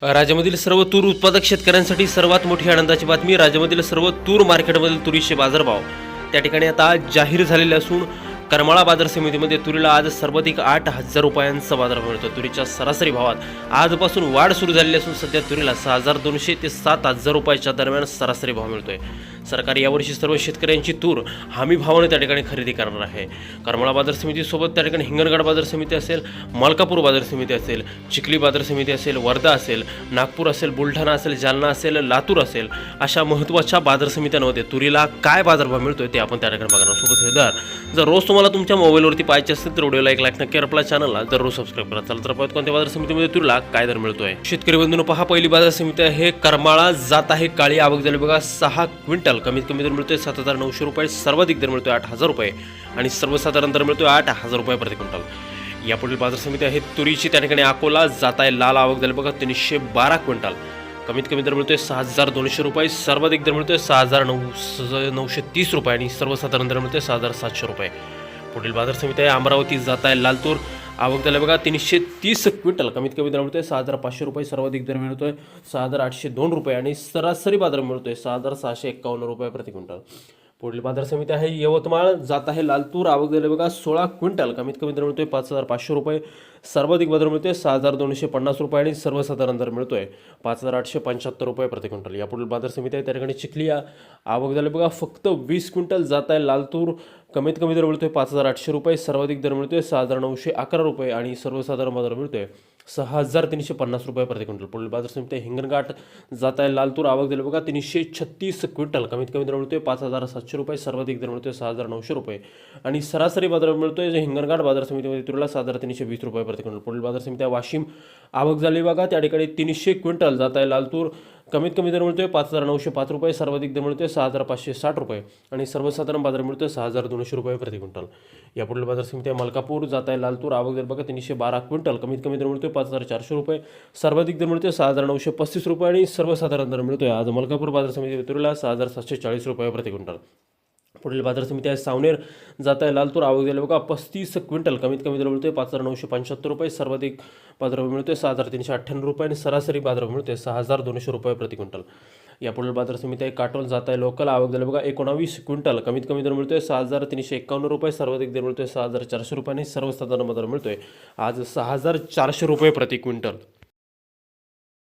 राज्यामधील सर्व तूर उत्पादक शेतकऱ्यांसाठी सर्वात मोठी आनंदाची बातमी. राज्यामधील सर्व तूर मार्केटमधील तुरीचे बाजारभाव त्या ठिकाणी आता जाहीर झालेले असून करमाळा बाजार समितीमध्ये तुरीला आज सर्वाधिक 8,000 रुपयांचा बाजारभाव मिळतो. तुरीच्या सरासरी भावात आजपासून वाढ सुरू झालेली असून सध्या तुरीला 6,200 ते 7,000 रुपयाच्या दरम्यान सरासरी भाव मिळतोय. सरकार यावर्षी सर्व शेतकऱ्यांची तूर हमी भावाने त्या ठिकाणी खरेदी करणार आहे. करमाळा बाजार समितीसोबत त्या ठिकाणी हिंगणघाट बाजार समिती असेल, मलकापूर बाजार समिती असेल, चिखली बाजार समिती असेल, वर्धा असेल, नागपूर असेल, बुलढाणा असेल, जालना असेल, लातूर असेल, अशा महत्त्वाच्या बाजार समित्यांमध्ये तुरीला काय बाजारभाव मिळतोय ते आपण त्या ठिकाणी बघणार. सोबत हे जर रोज तुम्हाला तुमच्या मोबाईलवरती पाहायचे असेल तर व्हिडिओला एक लाईक नक्की, आपल्या चॅनलला दररोज सबस्क्राईब करा. चला तर पाहूया कोणत्या बाजार समितीमध्ये तुरीला काय दर मिळतोय. शेतकरी बंधूंनो पहा, पहिली बाजार समिती आहे करमाळा. जात आहे काळी. आवक झाली बघा 6 क्विंटल. कमीत कमी दर मिळतोय 7,900 रुपये. सर्वाधिक दर मिळतोय 8,000 रुपये आणि सर्वसाधारण दर मिळतोय 8,000 रुपये प्रति क्विंटल. यापुढील बाजार समिती आहे तुरीची. त्या ठिकाणी अकोला. जात आहे लाल. आवक झाली बघा 312 क्विंटल. कमीत कमी दर मिळतोय 6,200 रुपये. सर्वाधिक दर मिळतोय 6,930 रुपये आणि सर्वसाधारण दर मिळतोय 6,700 रुपये. पुढील बाजार समिती आहे अमरावती. जात आहे लालतूर. आवक झाली बघा 330 क्विंटल. कमीत कमी दर मिळतोय 6,500 रुपये. सर्वाधिक दर मिळतोय 6,802 रुपये आणि सरासरी बाजार मिळतोय 6,651 रुपये प्रति क्विंटल. पुढील बाजार समिती आहे यवतमाळ. जात आहे लालतूर. आवक झाली बघा 16 क्विंटल. कमीत कमी दर मिळतोय 5,500 रुपये. सर्वाधिक बाजार मिळतोय 6,250 रुपये आणि सर्वसाधारण दर मिळतोय 5,875 रुपये प्रति क्विंटल. यापुढील बाजार समिती आहे त्या ठिकाणी चिखली. आवक झाली बघा फक्त 20 क्विंटल. जात आहे लालतूर. कमीत कमी दर मिळतोय 5,800 रुपये. सर्वाधिक दर मिळतोय 6,911 रुपये आणि सर्वसाधारण बाजार मिळतोय 6,350 रुपये प्रति क्विंटल. पुढील बाजार समिती आहे हिंगणघाट. जात आहे लालतूर. आवक झाली बघा 336 क्विंटल. कमीत कमी दर मिळतोय 5,700 रुपये. सर्वाधिक दर मिळतोय 6,900 रुपये आणि सरासरी बाजार मिळतोय हिंगणघाट बाजार समितीमध्ये तुरीला 6,320 रुपये प्रति क्विंटल. पुढील बाजार समिती आहे वाशिम. आवक झाली बघा त्या ठिकाणी 300 क्विंटल. जात आहे लालतूर. कमीत कमी दर मिळतोय 5,905 रुपये. सर्वाधिक दर मिळतोय 6,560 रुपये आणि सर्वसाधारण बाजार मिळतोय 6,200 रुपये प्रति क्विंटल. यापुढील बाजार समिती आहे मलकापूर. जात आहे लालतूर. आवक दर बघा 312 क्विंटल. कमीत कमी दर मिळतोय 5,400 रुपये. सर्वाधिक दर मिळतोय 6,935 रुपये आणि सर्वसाधारण दर मिळतोय आज मलकापूर बाजार समिती तुरीला 6,740 रुपये प्रति क्विंटल. पुढील बाजार समिती आहे सावनेर. जात आहे लालतूर. आवक झाली बघा 35 क्विंटल. कमीत कमी दर मिळतोय 5,975 रुपये. सर्वाधिक बाजारभाव मिळतोय 6,398 रुपये आणि सरासरी बाजारभाव मिळतोय 6,200 रुपये प्रति क्विंटल. यापुढील बाजार समिती आहे काटोल. जात आहे लोकल. आवक झाली बघा 19 क्विंटल. कमीत कमी दर मिळतोय 6,351 रुपये. सर्वाधिक दर मिळतोय 6,400 रुपये आणि सर्वसाधारण बाजार मिळतोय आज 6,400 रुपये प्रति क्विंटल.